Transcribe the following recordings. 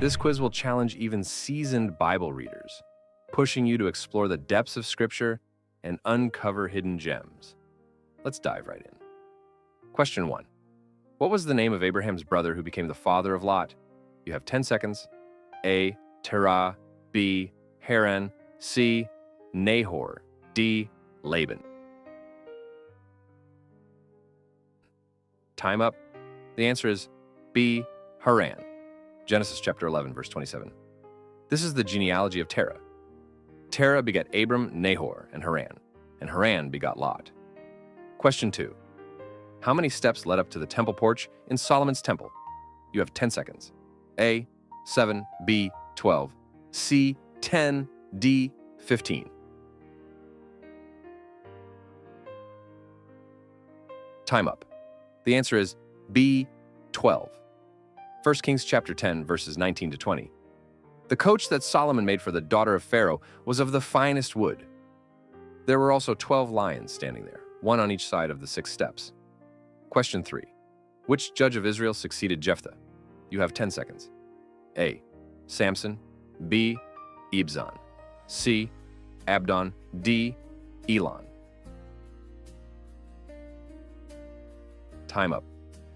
This quiz will challenge even seasoned Bible readers, pushing you to explore the depths of Scripture and uncover hidden gems. Let's dive right in. Question 1. What was the name of Abraham's brother who became the father of Lot? You have 10 seconds. A. Terah. B. Haran. C. Nahor. D. Laban. Time up. The answer is B. Haran. Genesis chapter 11, verse 27. This is the genealogy of Terah. Terah begat Abram, Nahor, and Haran begot Lot. Question 2. How many steps led up to the temple porch in Solomon's temple? You have 10 seconds. A. 7. B. 12. C. 10. D. 15. Time up. The answer is B. 12. 1 Kings chapter 10, verses 19 to 20. The coach that Solomon made for the daughter of Pharaoh was of the finest wood. There were also 12 lions standing there, one on each side of the 6 steps. Question 3. Which judge of Israel succeeded Jephthah? You have 10 seconds. A. Samson. B. Ibzan. C. Abdon. D. Elon. Time up.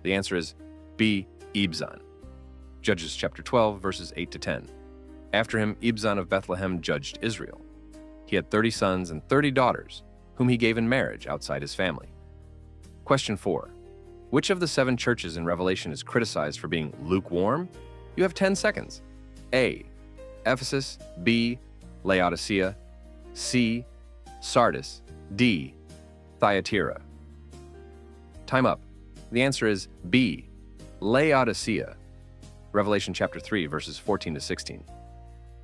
The answer is B. Ibzan. Judges chapter 12, verses 8 to 10. After him, Ibzan of Bethlehem judged Israel. He had 30 sons and 30 daughters, whom he gave in marriage outside his family. Question 4. Which of the 7 churches in Revelation is criticized for being lukewarm? You have 10 seconds. A. Ephesus. B. Laodicea. C. Sardis. D. Thyatira. Time up. The answer is B. Laodicea. Revelation chapter 3, verses 14 to 16.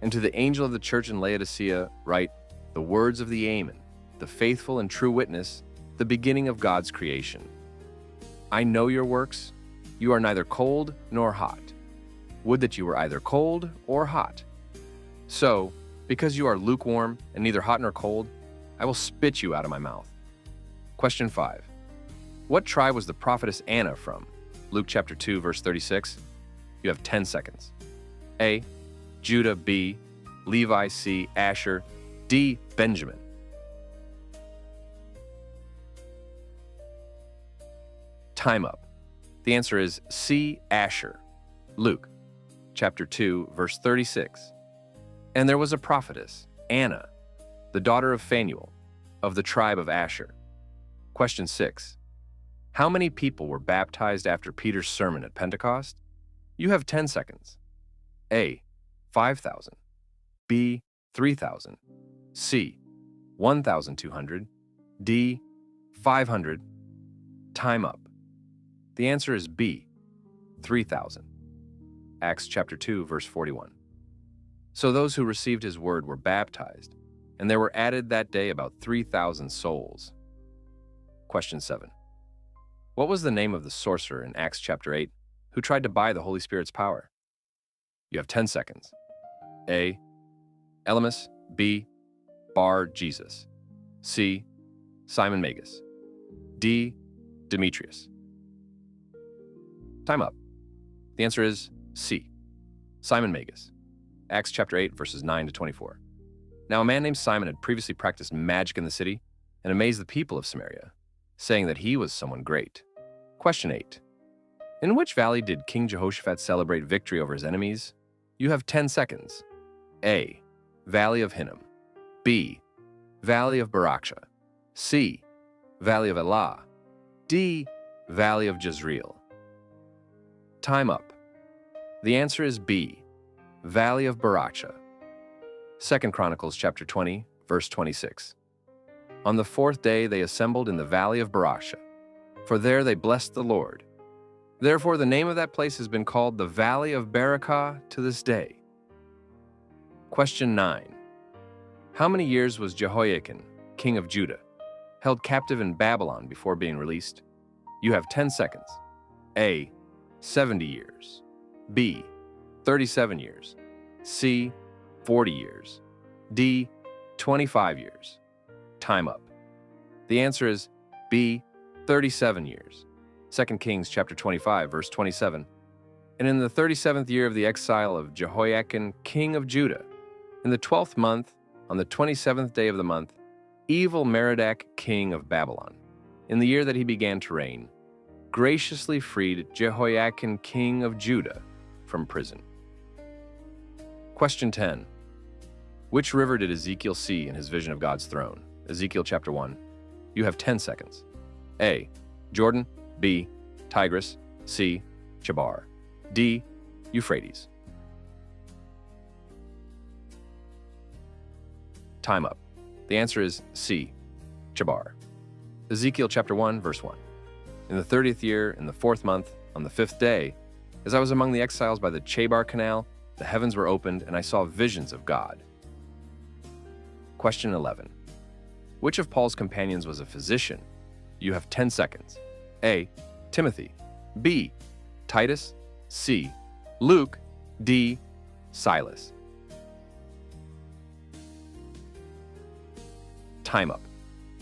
And to the angel of the church in Laodicea write the words of the Amen, the faithful and true witness, the beginning of God's creation. I know your works. You are neither cold nor hot. Would that you were either cold or hot. So, because you are lukewarm and neither hot nor cold, I will spit you out of my mouth. Question 5. What tribe was the prophetess Anna from? Luke chapter 2, verse 36. You have 10 seconds. A. Judah. B. Levi. C. Asher. D. Benjamin. Time up. The answer is C. Asher. Luke chapter 2, verse 36. And there was a prophetess, Anna, the daughter of Phanuel, of the tribe of Asher. Question 6. How many people were baptized after Peter's sermon at Pentecost? You have 10 seconds. A. 5,000. B. 3,000. C. 1,200. D. 500. Time up. The answer is B. 3,000. Acts chapter 2, verse 41. So those who received his word were baptized, and there were added that day about 3,000 souls. Question 7. What was the name of the sorcerer in Acts chapter 8 who tried to buy the Holy Spirit's power? You have 10 seconds. A. Elymas. B. Bar Jesus. C. Simon Magus. D. Demetrius. Time up. The answer is C. Simon Magus. Acts chapter 8, verses 9 to 24. Now a man named Simon had previously practiced magic in the city and amazed the people of Samaria, saying that he was someone great. Question 8. In which valley did King Jehoshaphat celebrate victory over his enemies? You have 10 seconds. A. Valley of Hinnom. B. Valley of Baraksha. C. Valley of Elah. D. Valley of Jezreel. Time up. The answer is B. Valley of Baraksha. 2 Chronicles chapter 20, verse 26. On the 4th day they assembled in the valley of Baraksha, for there they blessed the Lord. Therefore the name of that place has been called the Valley of Barakah to this day. Question 9. How many years was Jehoiakim, king of Judah, held captive in Babylon before being released? You have 10 seconds. A. 70 years. B. 37 years. C. 40 years. D. 25 years. Time up. The answer is B. 37 years. 2 Kings chapter 25, verse 27. And in the 37th year of the exile of Jehoiakim, king of Judah, in the 12th month, on the 27th day of the month, evil Merodach, king of Babylon, in the year that he began to reign, graciously freed Jehoiakim, king of Judah, from prison. Question 10. Which river did Ezekiel see in his vision of God's throne? Ezekiel chapter 1. You have 10 seconds. A. Jordan. B. Tigris. C. Chebar. D. Euphrates. Time up. The answer is C. Chebar. Ezekiel chapter 1, verse 1. In the 30th year, in the 4th month, on the 5th day, as I was among the exiles by the Chebar Canal, the heavens were opened, and I saw visions of God. Question 11. Which of Paul's companions was a physician? You have 10 seconds. A. Timothy. B. Titus. C. Luke. D. Silas. Time up.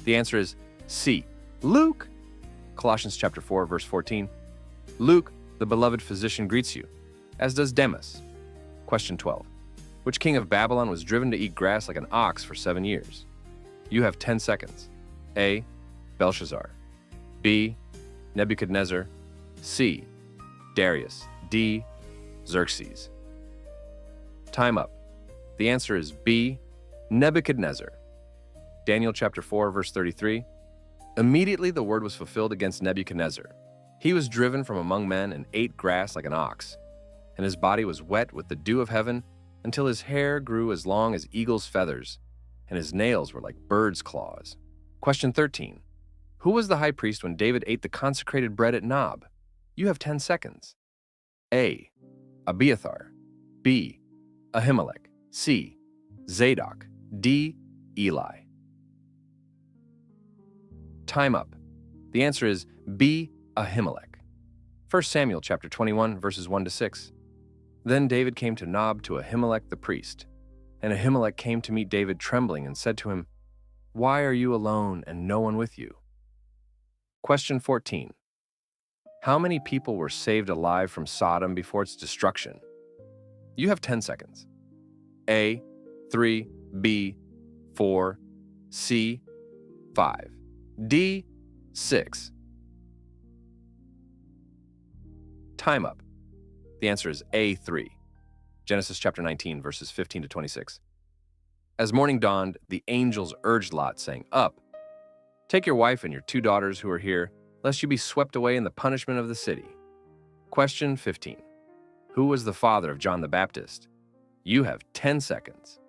The answer is C. Luke. Colossians chapter 4, verse 14. Luke, the beloved physician, greets you, as does Demas. Question 12. Which king of Babylon was driven to eat grass like an ox for 7 years? You have 10 seconds. A. Belshazzar. B. Nebuchadnezzar. C. Darius. D. Xerxes. Time up. The answer is B. Nebuchadnezzar. Daniel chapter 4, verse 33. Immediately the word was fulfilled against Nebuchadnezzar. He was driven from among men and ate grass like an ox, and his body was wet with the dew of heaven until his hair grew as long as eagle's feathers, and his nails were like bird's claws. Question 13. Who was the high priest when David ate the consecrated bread at Nob? You have 10 seconds. A. Abiathar. B. Ahimelech. C. Zadok. D. Eli. Time up. The answer is B. Ahimelech. 1 Samuel chapter 21, verses 1 to 6. Then David came to Nob to Ahimelech the priest. And Ahimelech came to meet David trembling and said to him, Why are you alone and no one with you? Question 14. How many people were saved alive from Sodom before its destruction? You have 10 seconds. A. 3. B. 4. C. 5. D. 6. Time up. The answer is A3. Genesis chapter 19, verses 15 to 26. As morning dawned, the angels urged Lot, saying, Up, take your wife and your 2 daughters who are here, lest you be swept away in the punishment of the city. Question 15. Who was the father of John the Baptist? You have 10 seconds.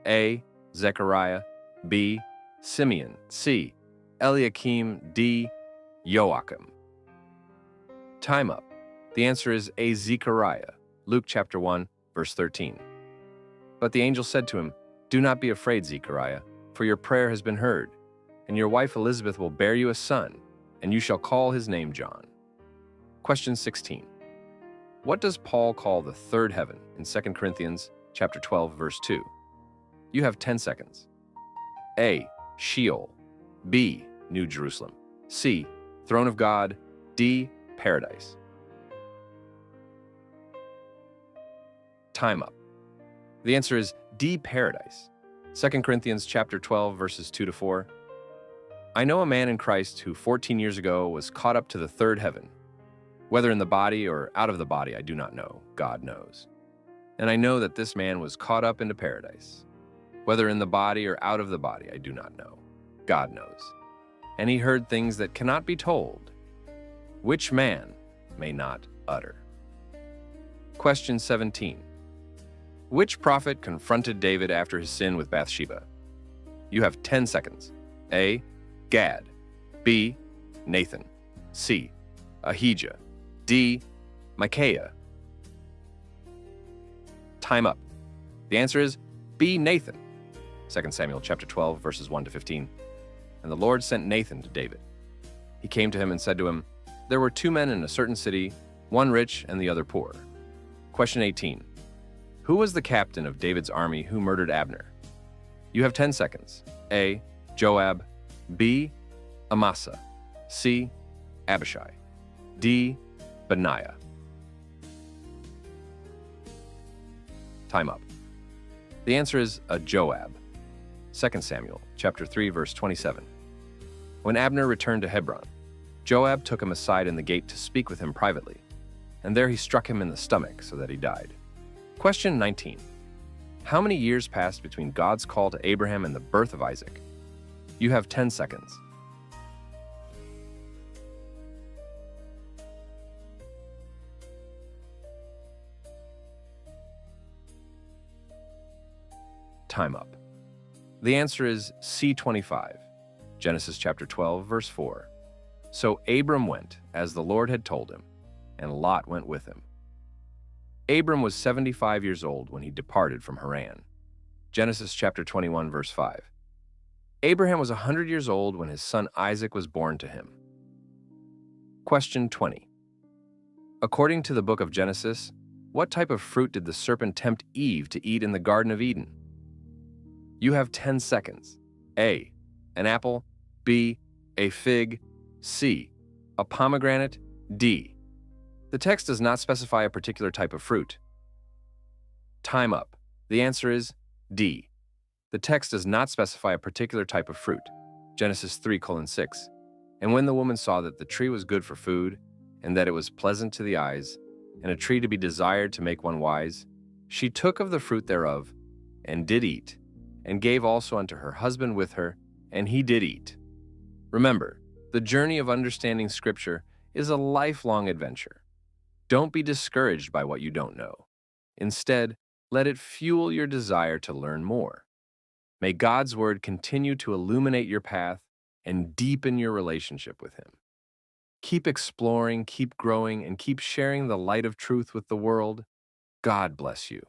A. Zechariah. B. Simeon. C. Eliakim. D. Joachim. Time up. The answer is A. Zechariah. Luke chapter 1, verse 13. But the angel said to him, Do not be afraid, Zechariah, for your prayer has been heard, and your wife Elizabeth will bear you a son, and you shall call his name John. Question 16. What does Paul call the third heaven in 2 Corinthians chapter 12, verse 2? You have 10 seconds. A. Sheol. B. New Jerusalem. C. Throne of God. D. Paradise. Time up. The answer is D. Paradise. 2 Corinthians chapter 12, verses 2 to 4. I know a man in Christ who 14 years ago was caught up to the third heaven. Whether in the body or out of the body, I do not know. God knows. And I know that this man was caught up into paradise. Whether in the body or out of the body, I do not know. God knows. And he heard things that cannot be told, which man may not utter. Question 17. Which prophet confronted David after his sin with Bathsheba? You have 10 seconds. A. Gad. B. Nathan. C. Ahijah. D. Micaiah. Time up. The answer is B. Nathan. 2 Samuel chapter 12, verses 1 to 15. And the Lord sent Nathan to David. He came to him and said to him, There were 2 men in a certain city, one rich and the other poor. Question 18. Who was the captain of David's army who murdered Abner? You have 10 seconds. A. Joab. B. Amasa. C. Abishai. D. Benaiah. Time up. The answer is a Joab. 2 Samuel chapter 3, verse 27. When Abner returned to Hebron, Joab took him aside in the gate to speak with him privately, and there he struck him in the stomach so that he died. Question 19. How many years passed between God's call to Abraham and the birth of Isaac? You have 10 seconds. Time up. The answer is C25, Genesis chapter 12, verse 4. So Abram went, as the Lord had told him, and Lot went with him. Abram was 75 years old when he departed from Haran. Genesis chapter 21, verse 5. Abraham was 100 years old when his son Isaac was born to him. Question 20. According to the book of Genesis, what type of fruit did the serpent tempt Eve to eat in the Garden of Eden? You have 10 seconds. A, an apple. B, a fig. C, a pomegranate. D, the text does not specify a particular type of fruit. Time up. The answer is D. The text does not specify a particular type of fruit. Genesis 3:6. And when the woman saw that the tree was good for food, and that it was pleasant to the eyes, and a tree to be desired to make one wise, she took of the fruit thereof, and did eat, and gave also unto her husband with her, and he did eat. Remember, the journey of understanding Scripture is a lifelong adventure. Don't be discouraged by what you don't know. Instead, let it fuel your desire to learn more. May God's Word continue to illuminate your path and deepen your relationship with Him. Keep exploring, keep growing, and keep sharing the light of truth with the world. God bless you.